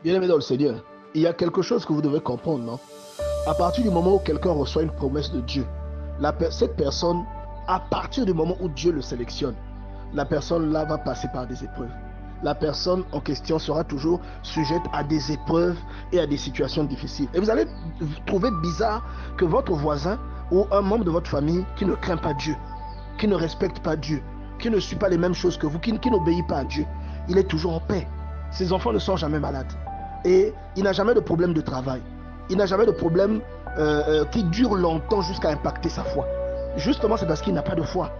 Bien-aimé dans le Seigneur, il y a quelque chose que vous devez comprendre, non? À partir du moment où quelqu'un reçoit une promesse de Dieu, cette personne, à partir du moment où Dieu le sélectionne, la personne là va passer par des épreuves. La personne en question sera toujours sujette à des épreuves et à des situations difficiles. Et vous allez trouver bizarre que votre voisin ou un membre de votre famille qui ne craint pas Dieu, qui ne respecte pas Dieu, qui ne suit pas les mêmes choses que vous, qui n'obéit pas à Dieu, il est toujours en paix. Ses enfants ne sont jamais malades. Et il n'a jamais de problème de travail. Il n'a jamais de problème qui dure longtemps jusqu'à impacter sa foi. Justement, c'est parce qu'il n'a pas de foi.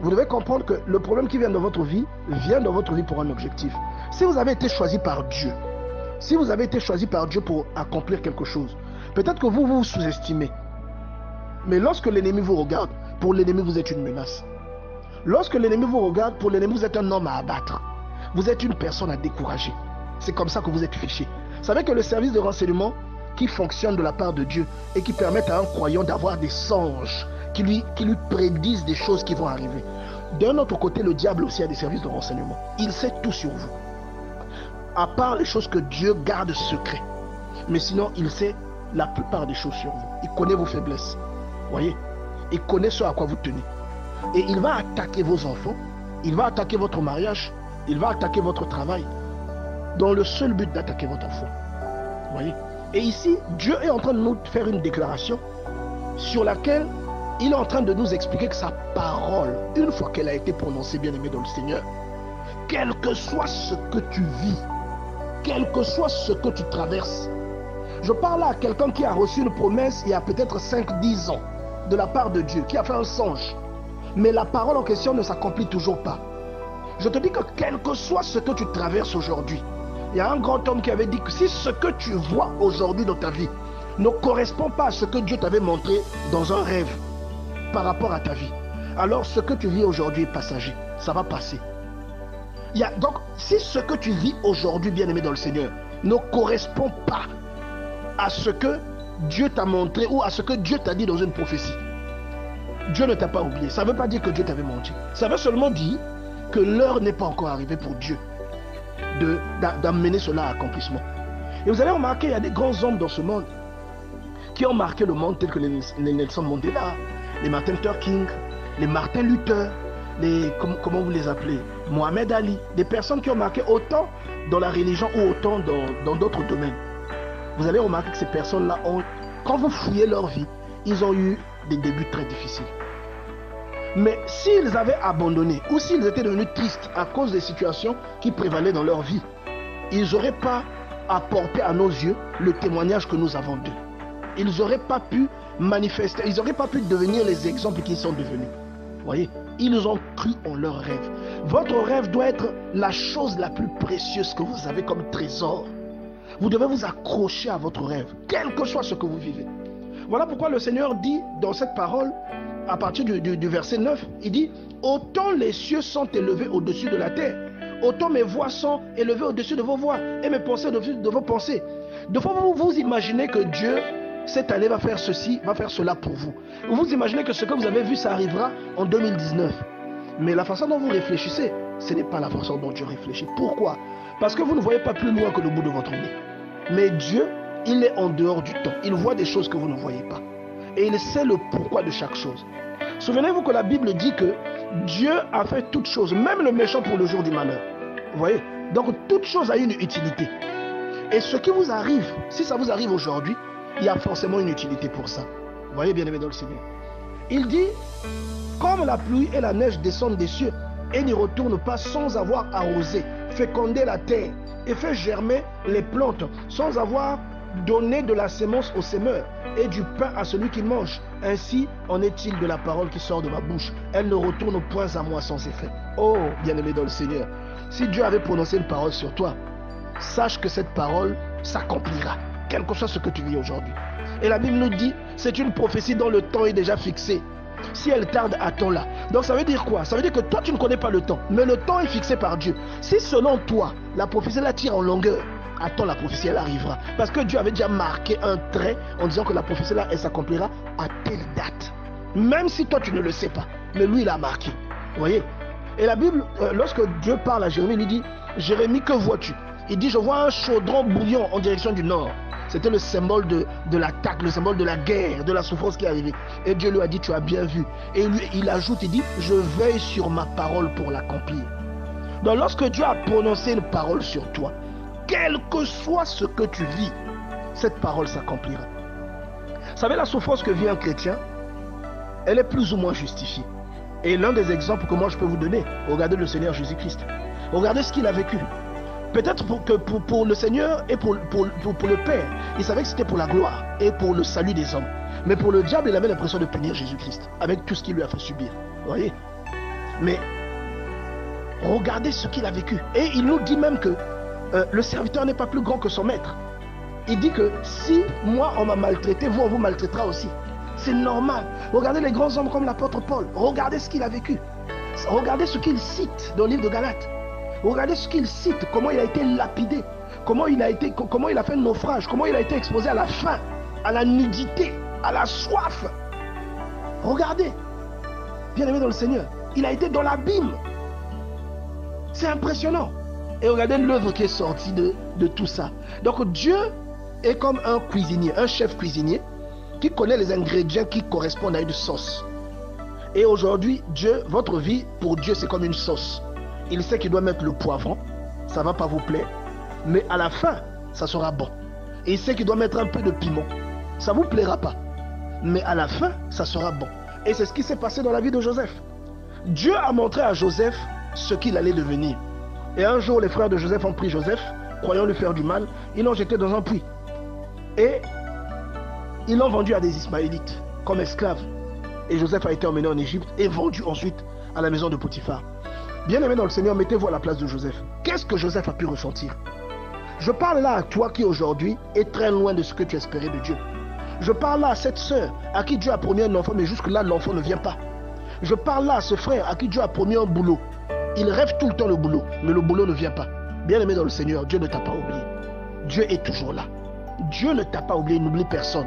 Vous devez comprendre que le problème qui vient dans votre vie vient dans votre vie pour un objectif. Si vous avez été choisi par Dieu, si vous avez été choisi par Dieu pour accomplir quelque chose, peut-être que vous vous sous-estimez. Mais lorsque l'ennemi vous regarde, pour l'ennemi vous êtes une menace. Lorsque l'ennemi vous regarde, pour l'ennemi vous êtes un homme à abattre. Vous êtes une personne à décourager. C'est comme ça que vous êtes fiché. Vous savez que le service de renseignement qui fonctionne de la part de Dieu et qui permet à un croyant d'avoir des songes qui lui prédisent des choses qui vont arriver. D'un autre côté, le diable aussi a des services de renseignement. Il sait tout sur vous. À part les choses que Dieu garde secret. Mais sinon, il sait la plupart des choses sur vous. Il connaît vos faiblesses. Voyez? Il connaît ce à quoi vous tenez. Et il va attaquer vos enfants. Il va attaquer votre mariage. Il va attaquer votre travail. Dans le seul but d'attaquer votre foi. Voyez? Et ici, Dieu est en train de nous faire une déclaration sur laquelle il est en train de nous expliquer que sa parole, une fois qu'elle a été prononcée, bien-aimé dans le Seigneur, quel que soit ce que tu vis, quel que soit ce que tu traverses, je parle à quelqu'un qui a reçu une promesse il y a peut-être 5-10 ans de la part de Dieu, qui a fait un songe, mais la parole en question ne s'accomplit toujours pas. Je te dis que quel que soit ce que tu traverses aujourd'hui, il y a un grand homme qui avait dit que si ce que tu vois aujourd'hui dans ta vie ne correspond pas à ce que Dieu t'avait montré dans un rêve par rapport à ta vie, alors ce que tu vis aujourd'hui est passager, ça va passer. Donc, si ce que tu vis aujourd'hui, bien-aimé dans le Seigneur, ne correspond pas à ce que Dieu t'a montré ou à ce que Dieu t'a dit dans une prophétie, Dieu ne t'a pas oublié. Ça ne veut pas dire que Dieu t'avait menti. Ça veut seulement dire que l'heure n'est pas encore arrivée pour Dieu d'amener cela à accomplissement. Et vous allez remarquer, il y a des grands hommes dans ce monde qui ont marqué le monde, tels que les Nelson Mandela, les Martin Luther King, les Martin Luther, comment vous les appelez, Mohamed Ali, des personnes qui ont marqué autant dans la religion ou autant dans d'autres domaines. Vous allez remarquer que ces personnes-là quand vous fouillez leur vie, ils ont eu des débuts très difficiles. Mais s'ils avaient abandonné ou s'ils étaient devenus tristes à cause des situations qui prévalaient dans leur vie, ils n'auraient pas apporté à nos yeux le témoignage que nous avons d'eux. Ils n'auraient pas pu manifester, ils n'auraient pas pu devenir les exemples qu'ils sont devenus. Vous voyez, ils ont cru en leur rêve. Votre rêve doit être la chose la plus précieuse que vous avez comme trésor. Vous devez vous accrocher à votre rêve, quel que soit ce que vous vivez. Voilà pourquoi le Seigneur dit dans cette parole, à partir du verset 9, il dit « Autant les cieux sont élevés au-dessus de la terre, autant mes voix sont élevées au-dessus de vos voix et mes pensées au-dessus de vos pensées. » De fois, vous imaginez que Dieu, cette année, va faire ceci, va faire cela pour vous. Vous imaginez que ce que vous avez vu, ça arrivera en 2019. Mais la façon dont vous réfléchissez, ce n'est pas la façon dont Dieu réfléchit. Pourquoi? Parce que vous ne voyez pas plus loin que le bout de votre nez. Mais Dieu, il est en dehors du temps. Il voit des choses que vous ne voyez pas. Et il sait le pourquoi de chaque chose. Souvenez-vous que la Bible dit que Dieu a fait toutes choses, même le méchant pour le jour du malheur. Vous voyez? Donc toute chose a une utilité. Et ce qui vous arrive, si ça vous arrive aujourd'hui, il y a forcément une utilité pour ça. Vous voyez, bien-aimé dans le Seigneur. Il dit, comme la pluie et la neige descendent des cieux et n'y retournent pas sans avoir arrosé, fécondé la terre et fait germer les plantes, sans avoir donné de la sémence au semeur et du pain à celui qui mange. Ainsi en est-il de la parole qui sort de ma bouche. Elle ne retourne point à moi sans effet. Oh, bien-aimé dans le Seigneur, si Dieu avait prononcé une parole sur toi, sache que cette parole s'accomplira, quel que soit ce que tu vis aujourd'hui. Et la Bible nous dit, c'est une prophétie dont le temps est déjà fixé. Si elle tarde, attends-la. Donc ça veut dire quoi? Ça veut dire que toi tu ne connais pas le temps, mais le temps est fixé par Dieu. Si selon toi, la prophétie la tire en longueur, attends, la prophétie elle arrivera. Parce que Dieu avait déjà marqué un trait en disant que la prophétie là, elle s'accomplira à telle date. Même si toi tu ne le sais pas, mais lui il a marqué. Vous voyez? Et la Bible, lorsque Dieu parle à Jérémie, il lui dit, Jérémie, que vois-tu? Il dit, je vois un chaudron bouillant en direction du nord. C'était le symbole de l'attaque, le symbole de la guerre, de la souffrance qui est arrivée. Et Dieu lui a dit, tu as bien vu. Et lui, il ajoute, il dit, je veille sur ma parole pour l'accomplir. Donc lorsque Dieu a prononcé une parole sur toi, quel que soit ce que tu vis, cette parole s'accomplira. Vous savez, la souffrance que vit un chrétien, elle est plus ou moins justifiée. Et l'un des exemples que moi je peux vous donner, regardez le Seigneur Jésus-Christ. Regardez ce qu'il a vécu. Peut-être pour le Seigneur et pour le Père, il savait que c'était pour la gloire et pour le salut des hommes. Mais pour le diable, il avait l'impression de punir Jésus-Christ avec tout ce qu'il lui a fait subir. Vous voyez? Mais regardez ce qu'il a vécu. Et il nous dit même que le serviteur n'est pas plus grand que son maître. Il dit que si moi on m'a maltraité, vous on vous maltraitera aussi. C'est normal. Regardez les grands hommes comme l'apôtre Paul. Regardez ce qu'il a vécu. Regardez ce qu'il cite dans le livre de Galates. Regardez ce qu'il cite, comment il a été lapidé, comment il a fait un naufrage, comment il a été exposé à la faim, à la nudité, à la soif. Regardez, bien aimé dans le Seigneur, il a été dans l'abîme. C'est impressionnant. Et regardez l'œuvre qui est sortie de tout ça. Donc Dieu est comme un cuisinier, un chef cuisinier qui connaît les ingrédients qui correspondent à une sauce. Et aujourd'hui, Dieu, votre vie, pour Dieu, c'est comme une sauce. Il sait qu'il doit mettre le poivron, ça ne va pas vous plaire, mais à la fin, ça sera bon. Et il sait qu'il doit mettre un peu de piment, ça ne vous plaira pas, mais à la fin, ça sera bon. Et c'est ce qui s'est passé dans la vie de Joseph. Dieu a montré à Joseph ce qu'il allait devenir. Et un jour, les frères de Joseph ont pris Joseph, croyant lui faire du mal, ils l'ont jeté dans un puits. Et ils l'ont vendu à des Ismaélites, comme esclave. Et Joseph a été emmené en Égypte et vendu ensuite à la maison de Potiphar. Bien-aimé dans le Seigneur, mettez-vous à la place de Joseph. Qu'est-ce que Joseph a pu ressentir? Je parle là à toi qui aujourd'hui est très loin de ce que tu espérais de Dieu. Je parle là à cette sœur à qui Dieu a promis un enfant, mais jusque-là, l'enfant ne vient pas. Je parle là à ce frère à qui Dieu a promis un boulot. Il rêve tout le temps le boulot, mais le boulot ne vient pas. Bien-aimé dans le Seigneur, Dieu ne t'a pas oublié. Dieu est toujours là. Dieu ne t'a pas oublié, il n'oublie personne.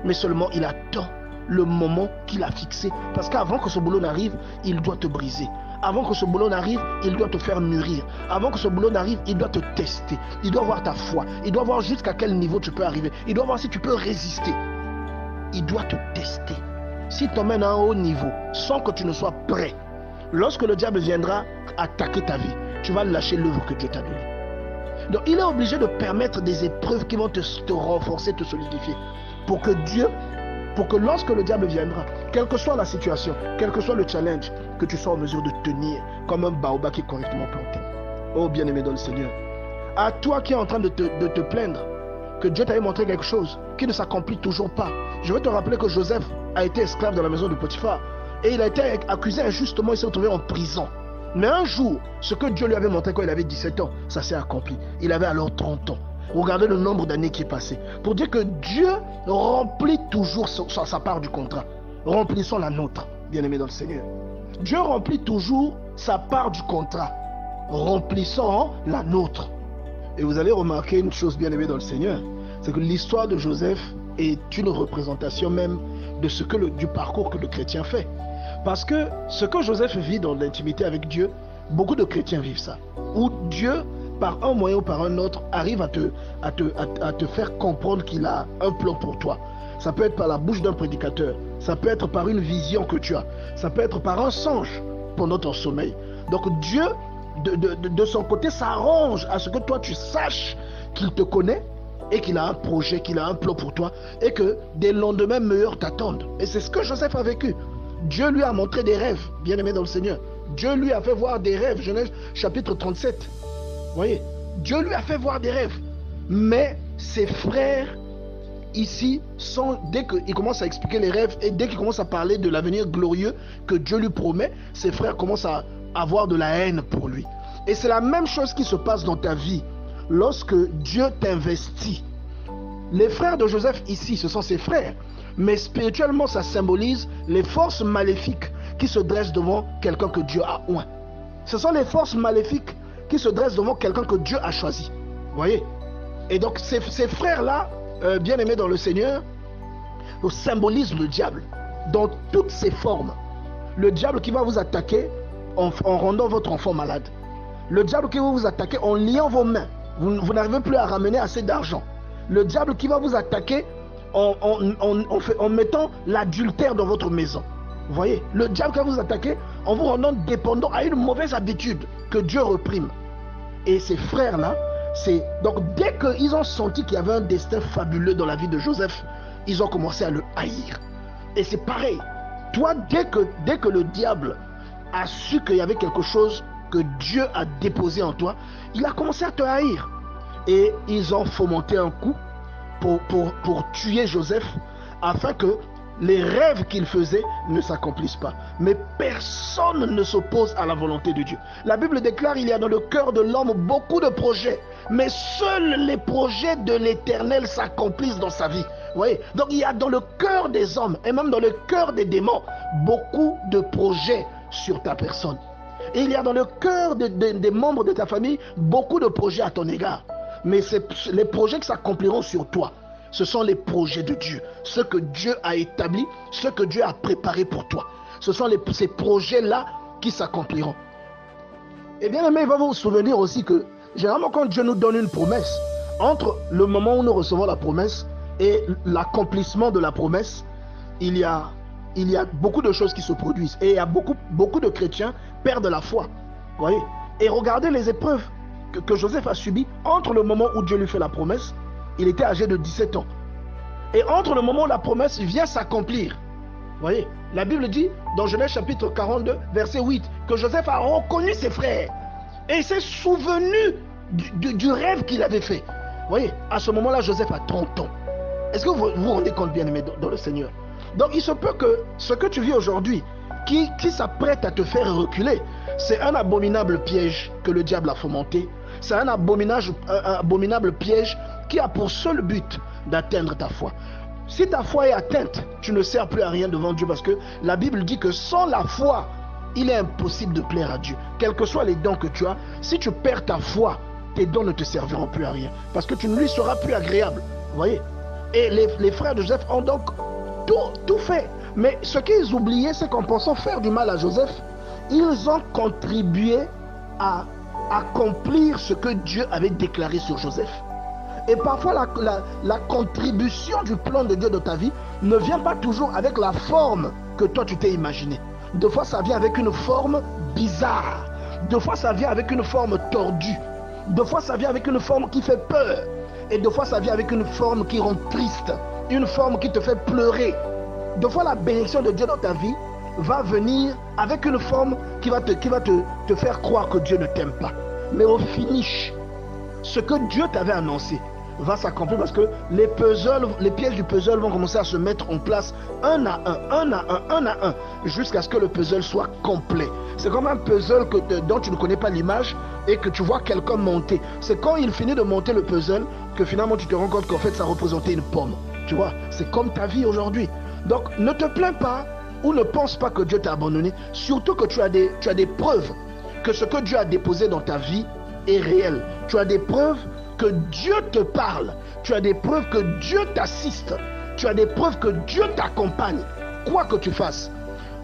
Mais seulement, il attend le moment qu'il a fixé. Parce qu'avant que ce boulot n'arrive, il doit te briser. Avant que ce boulot n'arrive, il doit te faire mûrir. Avant que ce boulot n'arrive, il doit te tester. Il doit voir ta foi. Il doit voir jusqu'à quel niveau tu peux arriver. Il doit voir si tu peux résister. Il doit te tester. S'il t'emmène à un haut niveau, sans que tu ne sois prêt, lorsque le diable viendra attaquer ta vie, tu vas lâcher l'œuvre que Dieu t'a donnée. Donc il est obligé de permettre des épreuves qui vont te renforcer, te solidifier. Pour que lorsque le diable viendra, quelle que soit la situation, quel que soit le challenge, que tu sois en mesure de tenir comme un baobab qui est correctement planté. Oh bien-aimé dans le Seigneur, à toi qui es en train de te plaindre, que Dieu t'avait montré quelque chose qui ne s'accomplit toujours pas. Je vais te rappeler que Joseph a été esclave dans la maison de Potiphar et il a été accusé injustement, il s'est retrouvé en prison. Mais un jour, ce que Dieu lui avait montré quand il avait 17 ans, ça s'est accompli. Il avait alors 30 ans. Regardez le nombre d'années qui est passé. Pour dire que Dieu remplit toujours sa part du contrat. Remplissons la nôtre, bien-aimés dans le Seigneur. Dieu remplit toujours sa part du contrat. Remplissons la nôtre. Et vous allez remarquer une chose, bien-aimés dans le Seigneur, c'est que l'histoire de Joseph est une représentation même de du parcours que le chrétien fait. Parce que ce que Joseph vit dans l'intimité avec Dieu, beaucoup de chrétiens vivent ça. Où Dieu, par un moyen ou par un autre, arrive à te faire comprendre qu'il a un plan pour toi. Ça peut être par la bouche d'un prédicateur, ça peut être par une vision que tu as, ça peut être par un songe pendant ton sommeil. Donc Dieu, de son côté, s'arrange à ce que toi tu saches qu'il te connaît et qu'il a un projet, qu'il a un plan pour toi et que des lendemains meilleurs t'attendent. Et c'est ce que Joseph a vécu. Dieu lui a montré des rêves, bien-aimé dans le Seigneur. Dieu lui a fait voir des rêves, Genèse chapitre 37. Vous voyez, Dieu lui a fait voir des rêves. Mais ses frères, ici, dès qu'il commence à expliquer les rêves et dès qu'il commence à parler de l'avenir glorieux que Dieu lui promet, ses frères commencent à avoir de la haine pour lui. Et c'est la même chose qui se passe dans ta vie lorsque Dieu t'investit. Les frères de Joseph ici, ce sont ses frères. Mais spirituellement, ça symbolise les forces maléfiques qui se dressent devant quelqu'un que Dieu a oint. Ce sont les forces maléfiques qui se dressent devant quelqu'un que Dieu a choisi. Vous voyez? Et donc, ces frères-là, bien-aimés dans le Seigneur, symbolisent le diable dans toutes ses formes. Le diable qui va vous attaquer en rendant votre enfant malade. Le diable qui va vous attaquer en liant vos mains Vous n'arrivez plus à ramener assez d'argent. Le diable qui va vous attaquer en mettant l'adultère dans votre maison. Vous voyez, le diable qui va vous attaquer en vous rendant dépendant à une mauvaise habitude que Dieu reprime. Et ces frères-là, donc dès qu'ils ont senti qu'il y avait un destin fabuleux dans la vie de Joseph, ils ont commencé à le haïr. Et c'est pareil. Toi, dès que le diable a su qu'il y avait quelque chose que Dieu a déposé en toi, il a commencé à te haïr. Et ils ont fomenté un coup pour tuer Joseph, afin que les rêves qu'il faisait ne s'accomplissent pas. Mais personne ne s'oppose à la volonté de Dieu. La Bible déclare qu'il y a dans le cœur de l'homme beaucoup de projets, mais seuls les projets de l'Éternel s'accomplissent dans sa vie. Vous voyez? Donc il y a dans le cœur des hommes, et même dans le cœur des démons, beaucoup de projets sur ta personne. Et il y a dans le cœur des membres de ta famille beaucoup de projets à ton égard. Mais les projets qui s'accompliront sur toi, ce sont les projets de Dieu. Ce que Dieu a établi, ce que Dieu a préparé pour toi. Ce sont ces projets-là qui s'accompliront. Et bien aimé, il va vous souvenir aussi que généralement quand Dieu nous donne une promesse, entre le moment où nous recevons la promesse et l'accomplissement de la promesse, il y a beaucoup de choses qui se produisent. Et il y a beaucoup de chrétiens perdent la foi. Vous voyez? Et regardez les épreuves que Joseph a subies entre le moment où Dieu lui fait la promesse. Il était âgé de 17 ans. Et entre le moment où la promesse vient s'accomplir, vous voyez, la Bible dit dans Genèse chapitre 42, verset 8, que Joseph a reconnu ses frères. Et il s'est souvenu du rêve qu'il avait fait. Vous voyez, à ce moment-là, Joseph a 30 ans. Est-ce que vous vous rendez compte, bien-aimé, dans le Seigneur? Donc il se peut que ce que tu vis aujourd'hui, qui s'apprête à te faire reculer, c'est un abominable piège que le diable a fomenté. C'est un abominable piège qui a pour seul but d'atteindre ta foi. Si ta foi est atteinte, tu ne sers plus à rien devant Dieu, parce que la Bible dit que sans la foi, il est impossible de plaire à Dieu. Quels que soient les dons que tu as, si tu perds ta foi, tes dons ne te serviront plus à rien, parce que tu ne lui seras plus agréable. Vous voyez? Et les frères de Joseph ont donc tout fait. Mais ce qu'ils oubliaient, c'est qu'en pensant faire du mal à Joseph, ils ont contribué à accomplir ce que Dieu avait déclaré sur Joseph. Et parfois la contribution du plan de Dieu dans ta vie ne vient pas toujours avec la forme que toi tu t'es imaginé. Deux fois ça vient avec une forme bizarre. Deux fois ça vient avec une forme tordue. Deux fois ça vient avec une forme qui fait peur. Et deux fois ça vient avec une forme qui rend triste. Une forme qui te fait pleurer. Deux fois la bénédiction de Dieu dans ta vie va venir avec une forme qui va te faire croire que Dieu ne t'aime pas. Mais au finish, ce que Dieu t'avait annoncé va s'accomplir, parce que les pièces du puzzle vont commencer à se mettre en place un à un, jusqu'à ce que le puzzle soit complet. C'est comme un puzzle dont tu ne connais pas l'image et que tu vois quelqu'un monter. C'est quand il finit de monter le puzzle que finalement tu te rends compte qu'en fait ça représentait une pomme. Tu vois, c'est comme ta vie aujourd'hui. Donc ne te plains pas ou ne pense pas que Dieu t'a abandonné, surtout que tu as des preuves que ce que Dieu a déposé dans ta vie est réel. Tu as des preuves que Dieu te parle. Tu as des preuves que Dieu t'assiste. Tu as des preuves que Dieu t'accompagne, quoi que tu fasses.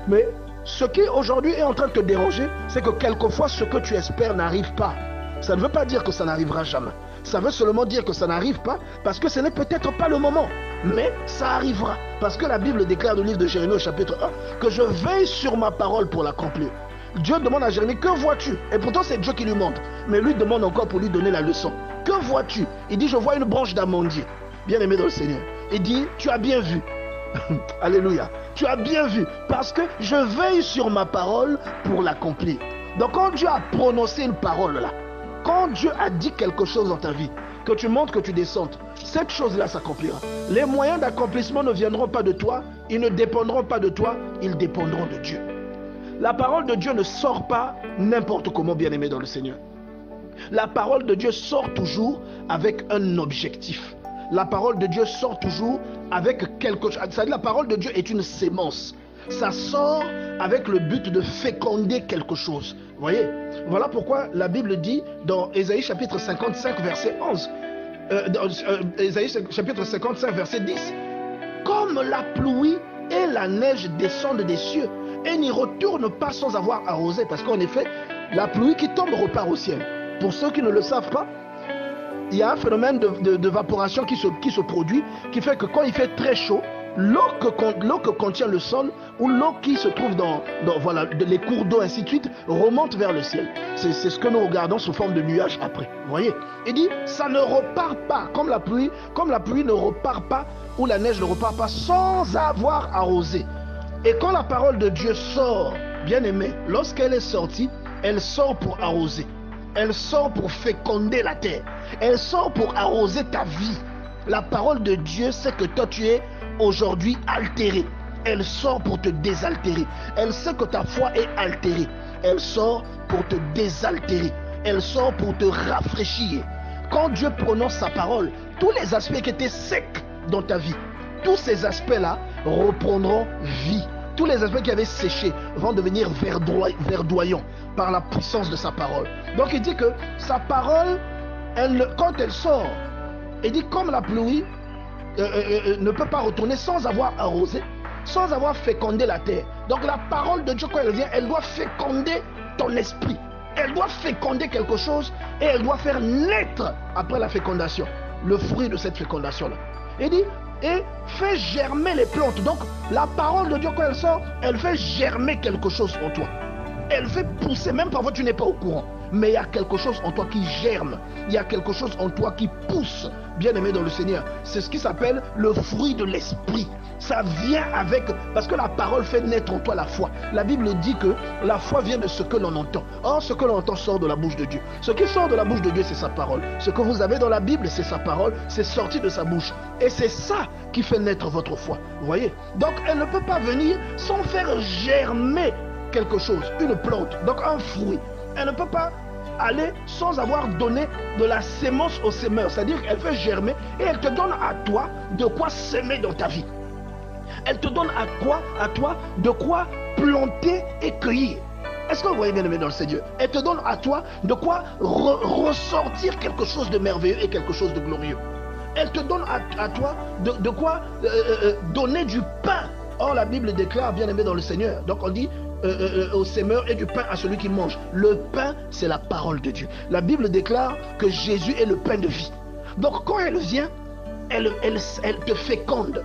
Mais ce qui aujourd'hui est en train de te déranger, c'est que quelquefois ce que tu espères n'arrive pas. Ça ne veut pas dire que ça n'arrivera jamais. Ça veut seulement dire que ça n'arrive pas parce que ce n'est peut-être pas le moment. Mais ça arrivera. Parce que la Bible déclare dans le livre de Jérémie au chapitre 1 que je veille sur ma parole pour l'accomplir. Dieu demande à Jérémie, que vois-tu? Et pourtant c'est Dieu qui lui montre. Mais lui demande encore pour lui donner la leçon. Que vois-tu? Il dit, je vois une branche d'amandier. Bien aimé dans le Seigneur. Il dit, tu as bien vu. Alléluia. Tu as bien vu. Parce que je veille sur ma parole pour l'accomplir. Donc quand Dieu a prononcé une parole là, quand Dieu a dit quelque chose dans ta vie, que tu montes, que tu descendes, cette chose-là s'accomplira. Les moyens d'accomplissement ne viendront pas de toi, ils ne dépendront pas de toi, ils dépendront de Dieu. La parole de Dieu ne sort pas n'importe comment, bien-aimé dans le Seigneur. La parole de Dieu sort toujours avec un objectif. La parole de Dieu sort toujours avec quelque chose. C'est-à-dire, la parole de Dieu est une sémence. Ça sort avec le but de féconder quelque chose. Vous voyez? Voilà pourquoi la Bible dit dans Ésaïe chapitre 55 verset 11, Ésaïe chapitre 55 verset 10, comme la pluie et la neige descendent des cieux et n'y retournent pas sans avoir arrosé. Parce qu'en effet, la pluie qui tombe repart au ciel. Pour ceux qui ne le savent pas, il y a un phénomène d'évaporation qui se produit, qui fait que quand il fait très chaud, l'eau que contient le sol ou l'eau qui se trouve dans voilà, les cours d'eau, ainsi de suite, remonte vers le ciel. C'est ce que nous regardons sous forme de nuages après. Vous voyez? Il dit, ça ne repart pas, comme la pluie ne repart pas, ou la neige ne repart pas sans avoir arrosé. Et quand la parole de Dieu sort, bien aimé, lorsqu'elle est sortie, elle sort pour arroser. Elle sort pour féconder la terre. Elle sort pour arroser ta vie. La parole de Dieu sait que toi tu es aujourd'hui altéré. Elle sort pour te désaltérer. Elle sait que ta foi est altérée. Elle sort pour te désaltérer. Elle sort pour te rafraîchir. Quand Dieu prononce sa parole, tous les aspects qui étaient secs dans ta vie, tous ces aspects-là reprendront vie. Tous les aspects qui avaient séché vont devenir verdoyants par la puissance de sa parole. Donc il dit que sa parole, quand elle sort, il dit comme la pluie ne peut pas retourner sans avoir arrosé, sans avoir fécondé la terre. Donc la parole de Dieu, quand elle vient, elle doit féconder ton esprit. Elle doit féconder quelque chose et elle doit faire naître, après la fécondation, le fruit de cette fécondation-là. Il dit, et fait germer les plantes. Donc la parole de Dieu, quand elle sort, elle fait germer quelque chose en toi. Elle fait pousser, même parfois tu n'es pas au courant, mais il y a quelque chose en toi qui germe, il y a quelque chose en toi qui pousse, bien aimé dans le Seigneur. C'est ce qui s'appelle le fruit de l'esprit. Ça vient avec, parce que la parole fait naître en toi la foi. La Bible dit que la foi vient de ce que l'on entend. Or, ce que l'on entend sort de la bouche de Dieu. Ce qui sort de la bouche de Dieu, c'est sa parole. Ce que vous avez dans la Bible, c'est sa parole, c'est sorti de sa bouche. Et c'est ça qui fait naître votre foi. Vous voyez? Donc, elle ne peut pas venir sans faire germer quelque chose, une plante, donc un fruit. Elle ne peut pas aller sans avoir donné de la sémence au semeur, c'est-à-dire qu'elle fait germer et elle te donne à toi de quoi semer dans ta vie. Elle te donne à toi de quoi planter et cueillir. Est-ce que vous voyez, bien aimé dans le Seigneur? Elle te donne à toi de quoi ressortir quelque chose de merveilleux et quelque chose de glorieux. Elle te donne à toi de quoi donner du pain. Or la Bible déclare, bien aimé dans le Seigneur, donc on dit au semeur et du pain à celui qui mange. Le pain, c'est la parole de Dieu. La Bible déclare que Jésus est le pain de vie. Donc quand elle vient, elle te féconde.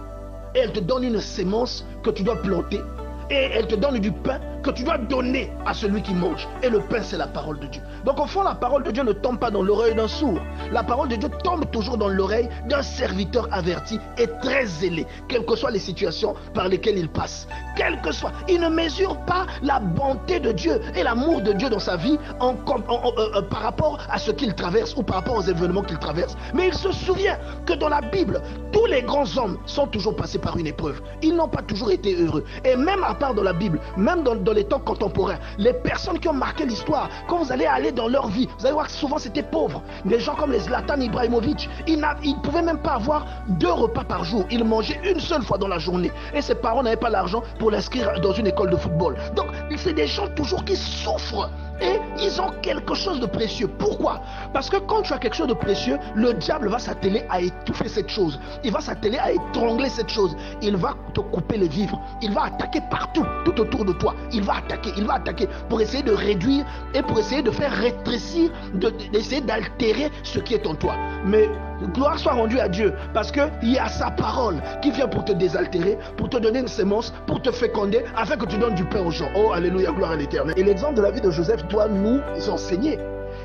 Et elle te donne une sémence que tu dois planter. Et elle te donne du pain que tu dois donner à celui qui mange. Et le pain, c'est la parole de Dieu. Donc au fond, la parole de Dieu ne tombe pas dans l'oreille d'un sourd. La parole de Dieu tombe toujours dans l'oreille d'un serviteur averti et très zélé, quelles que soient les situations par lesquelles il passe. Quel que soit, il ne mesure pas la bonté de Dieu et l'amour de Dieu dans sa vie par rapport à ce qu'il traverse ou par rapport aux événements qu'il traverse. Mais il se souvient que dans la Bible, tous les grands hommes sont toujours passés par une épreuve. Ils n'ont pas toujours été heureux. Et même à part dans la Bible, même dans les temps contemporains, les personnes qui ont marqué l'histoire, quand vous allez aller dans leur vie, vous allez voir que souvent c'était pauvre. Des gens comme les Zlatan Ibrahimovic, ils ne pouvaient même pas avoir 2 repas par jour. Ils mangeaient une seule fois dans la journée. Et ses parents n'avaient pas l'argent pour l'inscrire dans une école de football. Donc, c'est des gens toujours qui souffrent. Et ils ont quelque chose de précieux. Pourquoi? Parce que quand tu as quelque chose de précieux, le diable va s'atteler à étouffer cette chose. Il va s'atteler à étrangler cette chose. Il va te couper les vivres. Il va attaquer partout, tout autour de toi. Il va attaquer pour essayer de réduire et pour essayer de faire rétrécir, d'essayer d'altérer ce qui est en toi. Mais gloire soit rendue à Dieu, parce qu'il y a sa parole qui vient pour te désaltérer, pour te donner une sémence, pour te féconder, afin que tu donnes du pain aux gens. Oh, alléluia, gloire à l'Éternel. Et l'exemple de la vie de Joseph doit nous enseigner.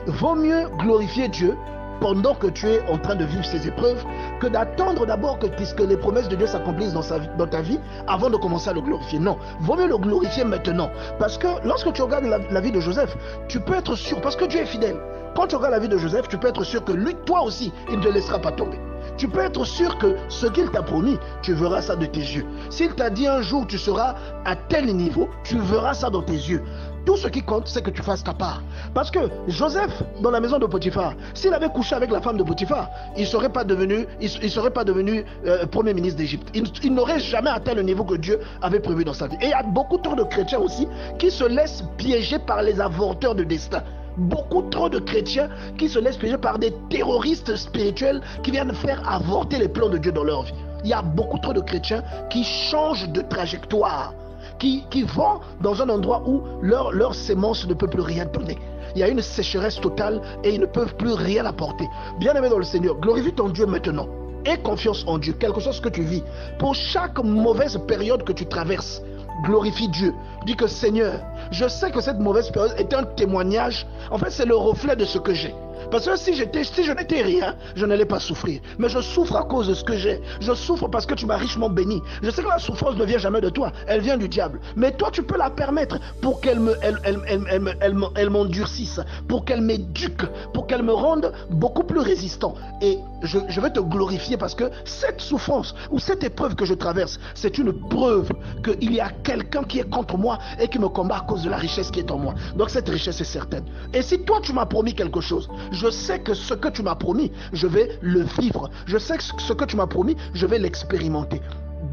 Vaut mieux glorifier Dieu pendant que tu es en train de vivre ces épreuves, que d'attendre d'abord que les promesses de Dieu s'accomplissent dans ta vie avant de commencer à le glorifier. Non, vaut mieux le glorifier maintenant. Parce que lorsque tu regardes la vie de Joseph, tu peux être sûr, parce que Dieu est fidèle. Quand tu regardes la vie de Joseph, tu peux être sûr que lui, toi aussi, il ne te laissera pas tomber. Tu peux être sûr que ce qu'il t'a promis, tu verras ça de tes yeux. S'il t'a dit un jour tu seras à tel niveau, tu verras ça dans tes yeux. Tout ce qui compte, c'est que tu fasses ta part. Parce que Joseph, dans la maison de Potiphar, s'il avait couché avec la femme de Potiphar, il ne serait pas devenu, premier ministre d'Égypte. Il n'aurait jamais atteint le niveau que Dieu avait prévu dans sa vie. Et il y a beaucoup trop de chrétiens aussi qui se laissent piéger par les avorteurs de destin. Beaucoup trop de chrétiens qui se laissent piéger par des terroristes spirituels qui viennent faire avorter les plans de Dieu dans leur vie. Il y a beaucoup trop de chrétiens qui changent de trajectoire, qui vont dans un endroit où leur sémence ne peut plus rien donner. Il y a une sécheresse totale et ils ne peuvent plus rien apporter. Bien-aimé dans le Seigneur, glorifie ton Dieu maintenant. Aie confiance en Dieu, quelque chose que tu vis. Pour chaque mauvaise période que tu traverses, glorifie Dieu. Dis que Seigneur, je sais que cette mauvaise période est un témoignage. En fait, c'est le reflet de ce que j'ai. Parce que si je n'étais rien, je n'allais pas souffrir. Mais je souffre à cause de ce que j'ai. Je souffre parce que tu m'as richement béni. Je sais que la souffrance ne vient jamais de toi. Elle vient du diable. Mais toi, tu peux la permettre pour qu'elle m'endurcisse, pour qu'elle m'éduque, pour qu'elle me rende beaucoup plus résistant. Et je vais te glorifier parce que cette souffrance ou cette épreuve que je traverse, c'est une preuve qu'il y a quelqu'un qui est contre moi et qui me combat à cause de la richesse qui est en moi. Donc cette richesse est certaine. Et si toi, tu m'as promis quelque chose, je sais que ce que tu m'as promis, je vais le vivre. Je sais que ce que tu m'as promis, je vais l'expérimenter.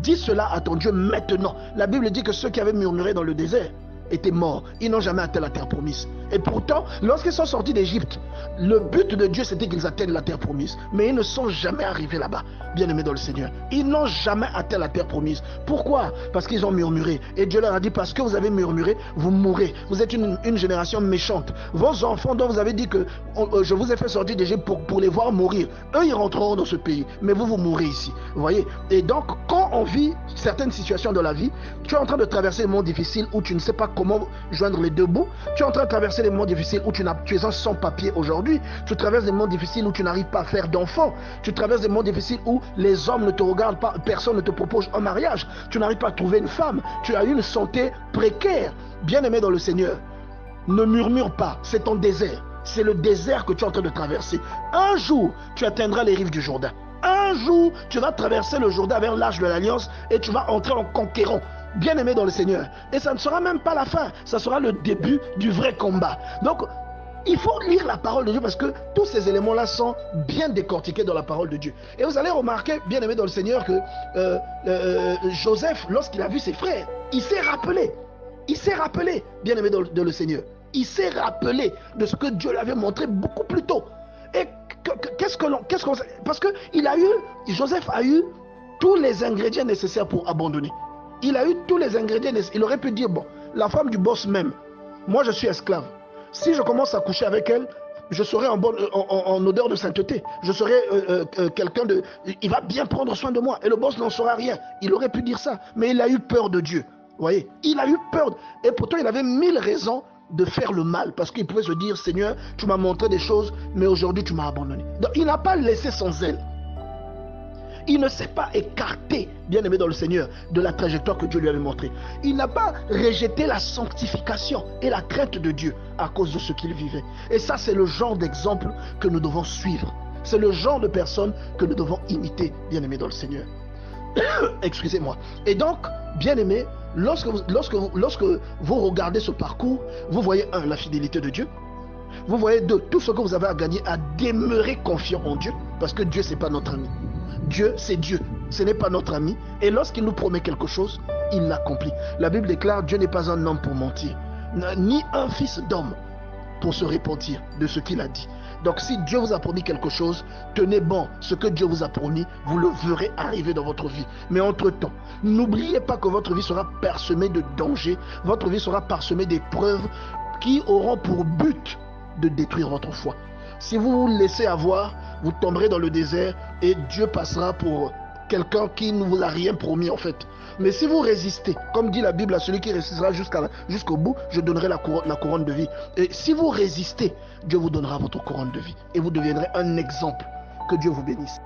Dis cela à ton Dieu maintenant. La Bible dit que ceux qui avaient murmuré dans le désert étaient morts. Ils n'ont jamais atteint la terre promise. Et pourtant, lorsqu'ils sont sortis d'Égypte, le but de Dieu, c'était qu'ils atteignent la terre promise. Mais ils ne sont jamais arrivés là-bas, bien-aimés dans le Seigneur. Ils n'ont jamais atteint la terre promise. Pourquoi? Parce qu'ils ont murmuré. Et Dieu leur a dit, parce que vous avez murmuré, vous mourrez. Vous êtes une génération méchante. Vos enfants dont vous avez dit que je vous ai fait sortir d'Égypte pour les voir mourir, eux, ils rentreront dans ce pays. Mais vous, vous mourrez ici. Vous voyez? Et donc, quand on vit certaines situations de la vie, tu es en train de traverser des moments difficiles où tu ne sais pas comment joindre les deux bouts. Tu es en train de traverser des moments difficiles où tu es un sans-papier aujourd'hui. Tu traverses des moments difficiles où tu n'arrives pas à faire d'enfants. Tu traverses des moments difficiles où les hommes ne te regardent pas, personne ne te propose un mariage. Tu n'arrives pas à trouver une femme. Tu as une santé précaire. Bien-aimé dans le Seigneur, ne murmure pas, c'est ton désert. C'est le désert que tu es en train de traverser. Un jour, tu atteindras les rives du Jourdain. Un jour, tu vas traverser le Jourdain vers l'Arche de l'Alliance et tu vas entrer en conquérant. Bien-aimé dans le Seigneur. Et ça ne sera même pas la fin. Ça sera le début du vrai combat. Donc, il faut lire la parole de Dieu parce que tous ces éléments-là sont bien décortiqués dans la parole de Dieu. Et vous allez remarquer, bien-aimé dans le Seigneur, que Joseph, lorsqu'il a vu ses frères, il s'est rappelé. Il s'est rappelé, bien-aimé dans le Seigneur. Il s'est rappelé de ce que Dieu lui avait montré beaucoup plus tôt. Et parce que Joseph a eu tous les ingrédients nécessaires pour abandonner. Il a eu tous les ingrédients nécessaires. Il aurait pu dire, bon, la femme du boss même, moi je suis esclave. Si je commence à coucher avec elle, je serai en odeur de sainteté. Je serai quelqu'un de... Il va bien prendre soin de moi. Et le boss n'en saura rien. Il aurait pu dire ça. Mais il a eu peur de Dieu. Vous voyez, il a eu peur. Et pourtant, il avait 1000 raisons de faire le mal. Parce qu'il pouvait se dire, Seigneur, tu m'as montré des choses, mais aujourd'hui, tu m'as abandonné. Donc, il n'a pas laissé son zèle. Il ne s'est pas écarté, bien-aimé dans le Seigneur, de la trajectoire que Dieu lui avait montrée. Il n'a pas rejeté la sanctification et la crainte de Dieu à cause de ce qu'il vivait. Et ça, c'est le genre d'exemple que nous devons suivre. C'est le genre de personnes que nous devons imiter, bien-aimé dans le Seigneur. Excusez-moi. Et donc, bien-aimé, lorsque vous regardez ce parcours, vous voyez, un, la fidélité de Dieu. Vous voyez, deux, tout ce que vous avez à gagner, à demeurer confiant en Dieu. Parce que Dieu, ce n'est pas notre ami. Dieu, c'est Dieu, ce n'est pas notre ami. Et lorsqu'il nous promet quelque chose, il l'accomplit. La Bible déclare, Dieu n'est pas un homme pour mentir, ni un fils d'homme pour se repentir de ce qu'il a dit. Donc si Dieu vous a promis quelque chose, tenez bon, ce que Dieu vous a promis, vous le verrez arriver dans votre vie. Mais entre-temps, n'oubliez pas que votre vie sera parsemée de dangers, votre vie sera parsemée d'épreuves qui auront pour but de détruire votre foi. Si vous vous laissez avoir, vous tomberez dans le désert et Dieu passera pour quelqu'un qui ne vous a rien promis en fait. Mais si vous résistez, comme dit la Bible, à celui qui résistera jusqu'au bout, je donnerai la couronne de vie. Et si vous résistez, Dieu vous donnera votre couronne de vie. Et vous deviendrez un exemple. Que Dieu vous bénisse.